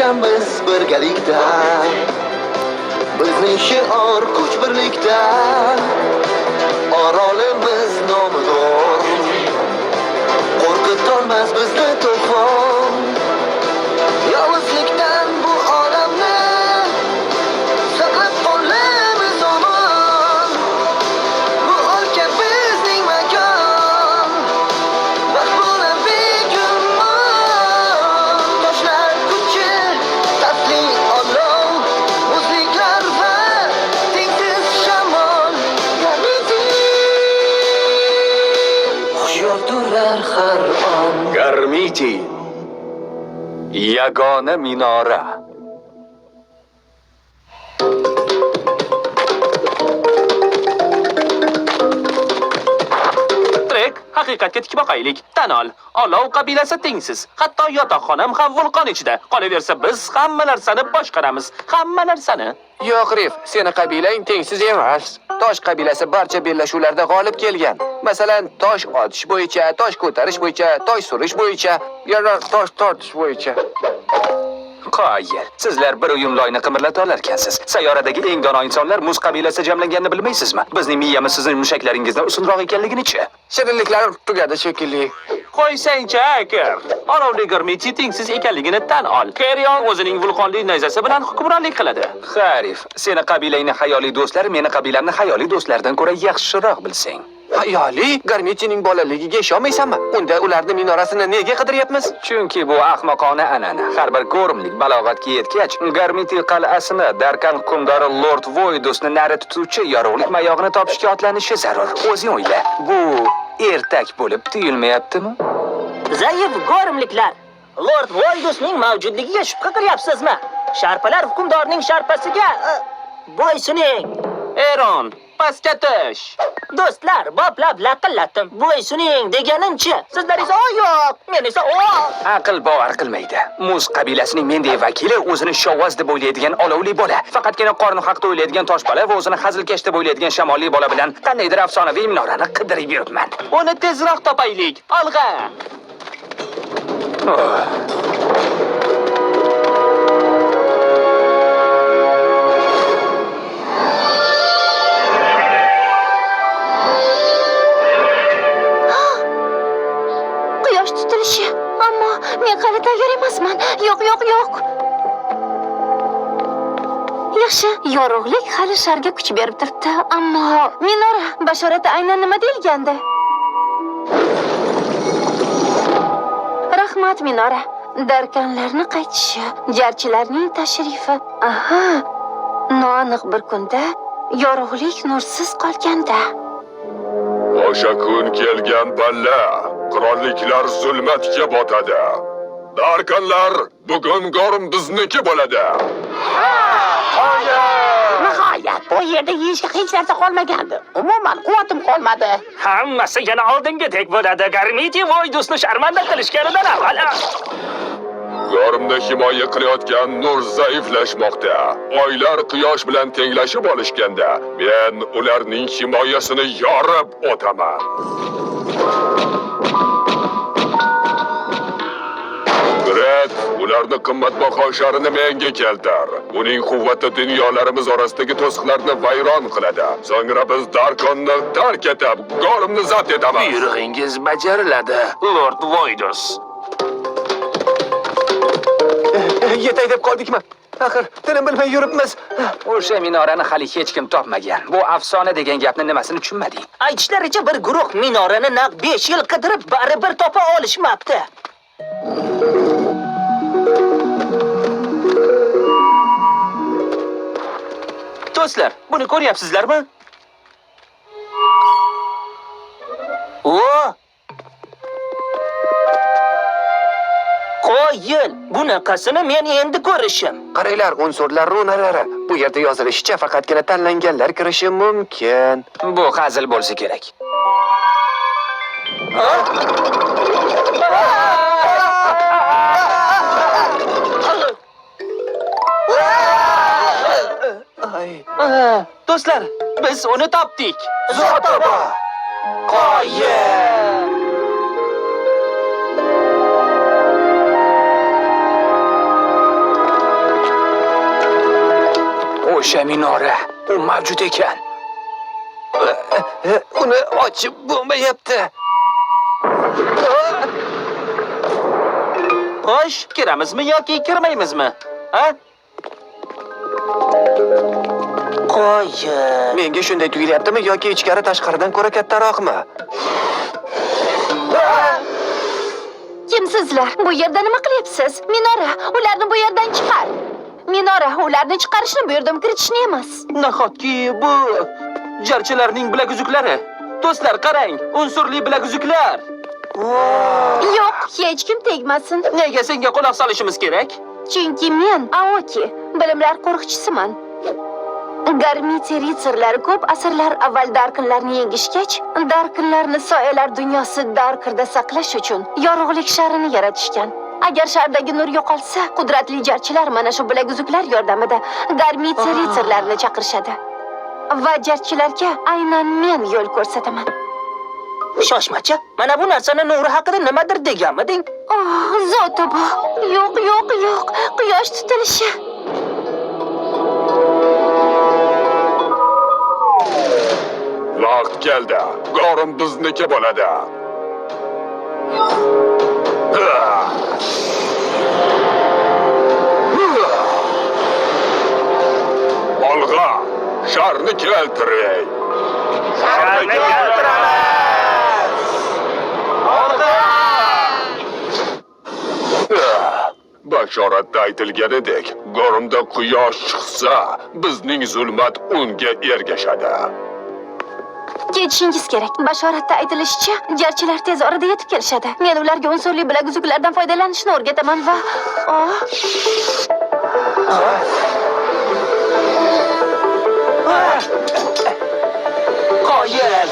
yashashamiz birgalikda. Bizning shior kuch birlikda. Orolimiz nomidor. Qo'rqitolmas bizni to'fon. Yolg'izlikdan bu olamni saqlab qolamiz omon. Bu o'lka bizning makon. Mahbuna begumon. Toshlar kuchi, tatli olov, muziklar va tengsiz shamol. Hushyor turar har on. Garmiti. Yagona minora. Trek, haqiqatga tik boqaylik. Tan ol, olov qabilasi tengsiz. Hatto yotoqxonam ham vulqon ichida. Qolaversa biz hamma narsani boshqaramiz. Hamma narsani. Yo'q, Rif, seni qabilang tengsiz emas. Tosh qabilasi barcha bellashuvlarda g'olib kelgan. Masalan, tosh otish bo'yicha, tosh ko'tarish bo'yicha, tosh surish bo'yicha, yana tosh tortish bo'yicha. Qoyil. Sizlar bir uyum loyni qimirlata olarkansiz. Sayyoradagi eng dono insonlar muz qabilasi jamlanganini bilmaysizmi? Bizning miyamiz sizning mushaklaringizdan ustunroq ekanligini-chi? Shirinliklar tugadi shekilli. Qo'ysang-chi, akir. Olovli Garmiti tengsiz ekanligini tan ol. Kerion o'zining vulqonli nayzasi bilan hukmronlik qiladi. Xarif, seni qabilangni hayoliy do'stlar meni qabilamni hayoliy do'stlardan ko'ra yaxshiroq bilsang. Hayoli, Garmitining bolaligiga ishonmaysanmi? Unda ularni minorasini nega qidiryapmiz? Chunki bu ahmoqona an'ana. Har bir ko'rimlik balog'atga yetgach, Garmiti qal'asini Darkan hukmdori Lord Voidusni nari tutuvchi yorug'lik mayog'ini topishga otlanishi zarur. O'zing o'yla, bu ertak bo'lib tuyulmayaptimi? Zaif go'rimliklar. Lord Voidusning mavjudligiga shubha qilyapsizmi? Sharpalar hukmdorning sharpasiga bo'ysuning. Eron, pastga tush. Do'stlar, boplab laqillatdim. Bo'ysuning deganinchi. Sizlar esa yo'q, men esa Aql bovar qilmaydi. Muz qabilasining menday vakili o'zini shovvoz deb o'ylaydigan olovli bola, faqatgina qorni haqda o'ylaydigan toshbola va o'zini hazilkash deb o'ylaydigan shamolli bola bilan qandaydir afsonaviy minorani qidirib yuribman. Uni tezroq topaylik. Olg'a. Quyosh tutilishi. Ammo men hali tayyor emasman. Yo'q. Yaxshi, yorug'lik hali sharga kuch berib turibdi. Ammo minora bashorati aynan nima deyilgandi? Rahmat minora. Darkanlarni qaytishi, jarchilarning tashrifi. Aha. Noaniq bir kunda yorug'lik nursiz qolganda. O'sha kun kelgan balla, qirolliklar zulmatga botadi. Darkanlar, bugun Gorm bizniki bo'ladi. nihoyat bu yerda yeyishga hech narsa qolmagandi. Umuman quvvatim qolmadi. Hammasi yana oldingidek bo'ladi. Garmiti Voidusni sharmanda qilishganidan avval. Gormni himoya qilayotgan nur zaiflashmoqda. Oylar quyosh bilan tenglashib olishganda, men ularning himoyasini yorib o'taman. Gret, ularni qimmatbaho sharini menga keltir. Uning quvvati dunyolarimiz orasidagi to'siqlarni vayron qiladi. So'ngra biz Darkonni tark etib, Gormni zabt etamiz. Buyrug'ingiz bajariladi, Lord Voidus. Yetay deb qoldikmi? Axir, tinim bilmay yuribmiz. O'sha minorani hali hech kim topmagan. Bu afsona degan gapni nimasini tushunmading? Aytishlaricha bir guruh minorani naq 5 yil qidirib baribir topa olishmabdi. Do'stlar, buni ko'ryapsizlarmi? Qo'yil, bunaqasini men endi ko'rishim. Qaranglar, unsurlar runalari. Bu yerda yozilishicha faqatgina tanlanganlar kirishi mumkin. Bu hazil bo'lsa kerak. Do'stlar, biz uni topdik. Zotoba! Qoyil! O'sha minora, u mavjud ekan. Uni ochib bo'lmayapti. Xo'sh, kiramizmi yoki kirmaymizmi? Ha? Qo'yib. Menga shunday tuyulyaptimi yoki ichkari tashqaridan ko'ra kattaroqmi? Kimsizlar? Bu yerda nima qilyapsiz? Minora, ularni bu yerdan chiqar. Minora, ularni chiqarishni buyurdim, kiritishni emas. Nahotki bu jarchilarning bilaguzuklari? Do'stlar, qarang, unsurli bilaguzuqlar. Yo'q, hech kim tegmasin. Nega senga quloq solishimiz kerak? Chunki men Aoki, bilimlar qo'riqchisiman. Garmiti ritsarlari ko'p asrlar avval Darkinlarni yengishgach, Darkinlarni soyalar dunyosi Darkirda saqlash uchun yorug'lik sharini yaratishgan. Agar shardagi nur yo'qolsa, qudratli jarchilar mana shu bilaguzuklar yordamida Garmiti ritsarlarini chaqirishadi. Va jarchilarga aynan men yo'l ko'rsataman. Shoshmachi, mana bu narsani nuri haqida nimadir deganmiding? Oh, zoti bu. Yo'q, yo'q, yo'q. Quyosh tutilishi. Vaqt keldi. Gorim bizniki bo'ladi. Olg'a, sharni keltiring. Sharni keltiramiz. Bashoratda aytilganidek, Gorimda quyosh chiqsa, bizning zulmat unga ergashadi. Ketishingiz kerak. Bashoratda aytilishicha, jarchilar tez orada yetib kelishadi. Men ularga unsurli bilaguzuklardan foydalanishni o'rgataman va Qoyil.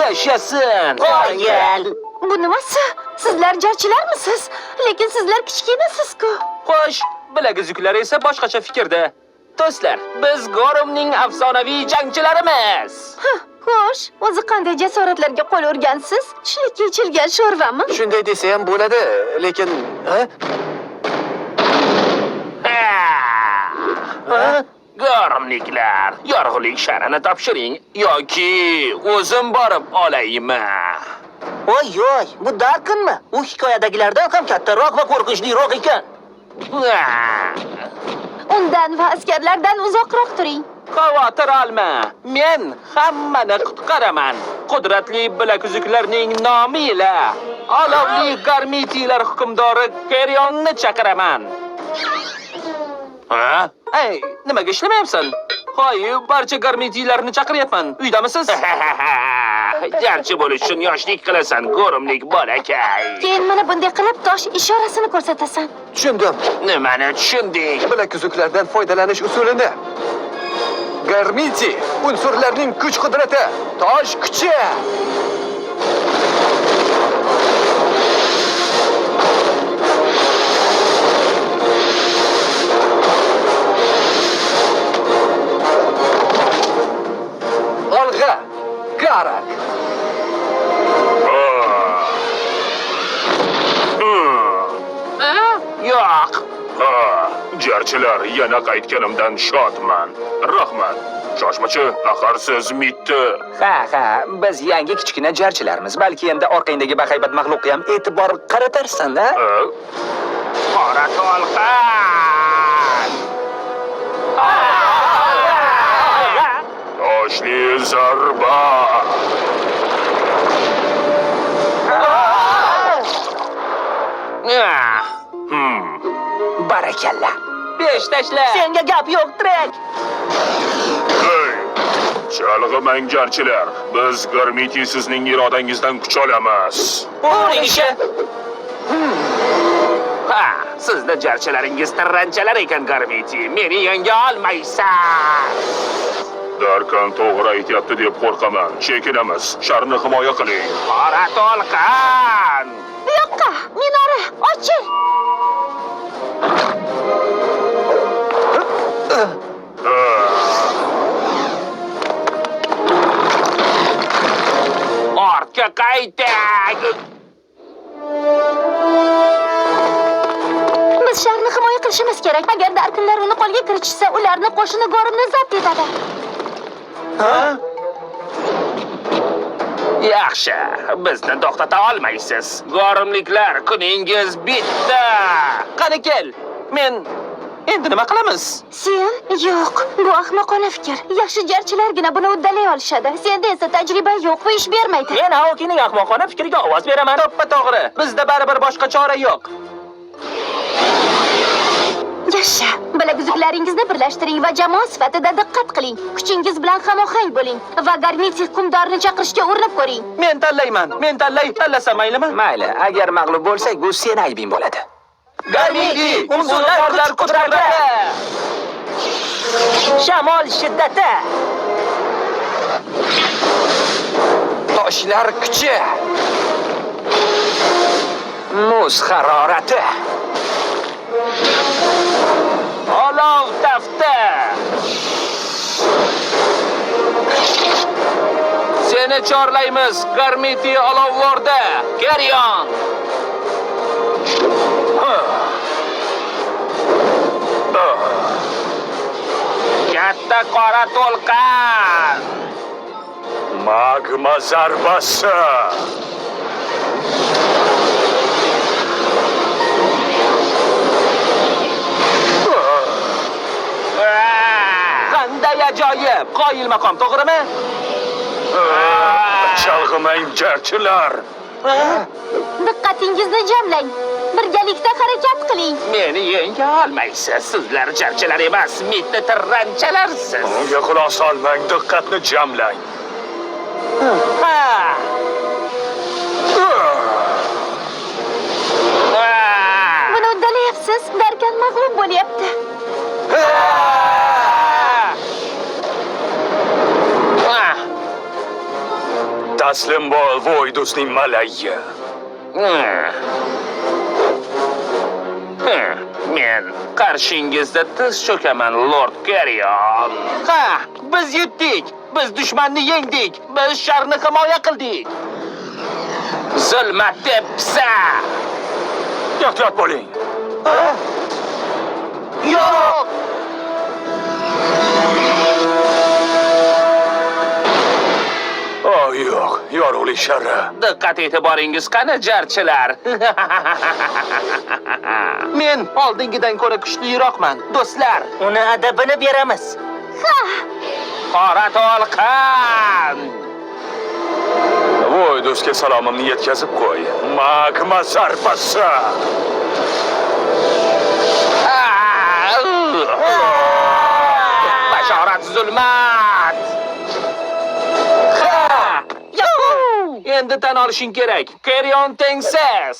Yashasın. Qoyil. bu nimasi? Sizlar jarchilarmisiz? Lekin sizlar kichkinasiz-ku. Xo'sh, bilaguzuklar esa boshqacha fikrda. Do'stlar, biz Gorimning afsonaviy jangchilarimiz. Xo'sh, o'zi qanday jasoratlarga qo'l urgansiz? Tushlikka ichilgan sho'rvami? Shunday desa ham bo'ladi, lekin Gorimliklar, yorug'lik sharini topshiring yoki o'zim borib olaymi? Oy, bu Darkinmi? U hikoyadagilardan ham kattaroq va qo'rqinchliroq ekan. Undan va askarlardan uzoqroq turing. Xavotir olma. Men hammani qutqaraman. Qudratli bilaguzuklarning nomi ila olovli Garmitilar hukmdori Kerionni chaqiraman. Ha? Ey, nimaga ishlamayapsan? Hoy, barcha Garmitilarni chaqiryapman. Uydamisiz? Jarchi bo'lish uchun yoshlik qilasan, Gorimlik bolakay. Keyin mana bunday qilib tosh ishorasini ko'rsatasan. tushundim. Nimani tushunding? Bilaguzuklardan foydalanish usulini. Garmiti unsurlarning kuch-qudrati, tosh kuchi. Olg'a, Garak. Yo'q. Jarchilar, yana qaytganimdan shodman. Rahmat. Shoshmachi, axir siz mitni. Ha, biz yangi kichkina jarchilarmiz. Balki endi orqangdagi bahaybat maxluqqa ham e'tibor qaratarsan-da. Qora to'lqin. Toshli zarba. Barakalla. Besh tashla. Senga gap yo'q, Trek. Hey! Chalg'imang jarchilar. Biz Garmiti sizning irodangizdan kuch olamiz. Uning ishi. Ha, sizning jarchilaringiz tirranchalar ekan, Garmiti. Meni yenga olmaysan. Darkan to'g'ri aytyapti deb qo'rqaman. Chekinamiz. Sharni himoya qiling. Qora to'lqin! Yo'qqa, minora, oching. Ortga qayting! Biz shaharni himoya qilishimiz kerak. Agar Darkinlar uni qo'lga kiritishsa, ularni qo'shini Gorimni zabt etadi. Yaxshi, bizni to'xtata olmaysiz. Gorimliklar, kuningiz bitdi. Qani kel. Men endi nima qilamiz? Sen? Yo'q, bu ahmoqona fikr. Yaxshi jarchilargina buni uddalay olishadi. Senda esa tajriba yo'q va ish bermaydi. Men Aokining ahmoqona fikriga ovoz beraman. To'ppa-to'g'ri. Bizda baribir boshqa chora yo'q. Yaxshi, bilaguzliklaringizni birlashtiring va jamoa sifatida diqqat qiling. Kuchingiz bilan hamohang bo'ling va Garmiti hukmdorni chaqirishga urinib ko'ring. Men tanlayman. Men tanlasam maylimi? Mayli, agar mag'lub bo'lsak, bu sen aybing bo'ladi. Garmiti, hukmdorlar qudrati. Shamol shiddati. Toshlar kuchi. Muz harorati. Olov tafti. Seni chorlaymiz, Garmiti olovlarda. Carry on. Katta qora to'lqin. Magma zarbasi. Qanday ajoyib. Qoyil maqom, to'g'rimi? Chalg'imang jarchilar. Diqqatingizni jamlang. Birgalikda harakat qiling. Meni yenga olmaysiz. Sizlar jarchilar emas, mitti tirranchalarsiz. Unga quloq solmang, diqqatni jamlang. Buni uddalayapsiz. Darkan mag'lub bo'lyapti. Taslim bo'l, Voydusning malayi. Men qarshingizda tiz cho'kaman, Lord Carrion. Ha, biz yutdik. Biz dushmanni yengdik. Biz sharni himoya qildik. Zulmat tepsa. Ehtiyot bo'ling. Yo'q. Oh, yo'q, yorug'lik sharri. Diqqat e'tiboringiz qani, jarchilar? Men oldingidan ko'ra kuchliroqman, do'stlar. Uni adabini beramiz. Qora to'lqin. Voydusga salomimni yetkazib qo'y. Magma zarbasi. Bashorat zulmat. Endi tan olishing kerak. Carrion tengsiz.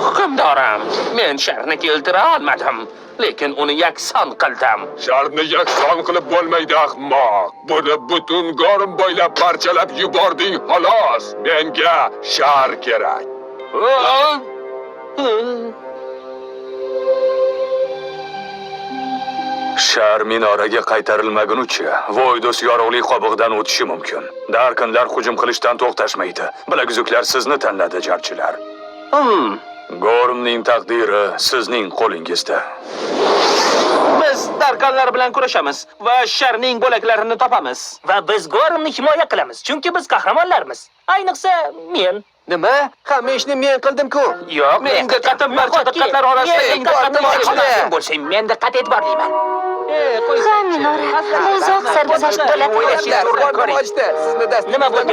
Hukmdorim, men sharni keltira olmadim, lekin uni yakson qildim. Sharni yakson qilib bo'lmaydi, ahmoq. Buni butun Gorim bo'ylab parchalab yubording, xolos. Menga shar kerak. Shar minoraga qaytarilmagunicha Voydus yorug'lik qobig'idan o'tishi mumkin. Darkinlar hujum qilishdan to'xtashmaydi. Bilaguzuklar sizni tanladi, jarchilar. Gorimning taqdiri sizning qo'lingizda. Biz Darkanlar bilan kurashamiz va sharning bo'laklarini topamiz. Va biz Gorimni himoya qilamiz, chunki biz qahramonlarmiz. Ayniqsa men. Nima? Hamma ishni men qildim-ku. Yo'q, men diqqatim barcha diqqatlar orasida eng diqqatim bo'lsang, men diqqat e'tiborliman. Ha, minora. Bu uzoq sarguzasht bo'ladi. Sizni Nima bo'ldi?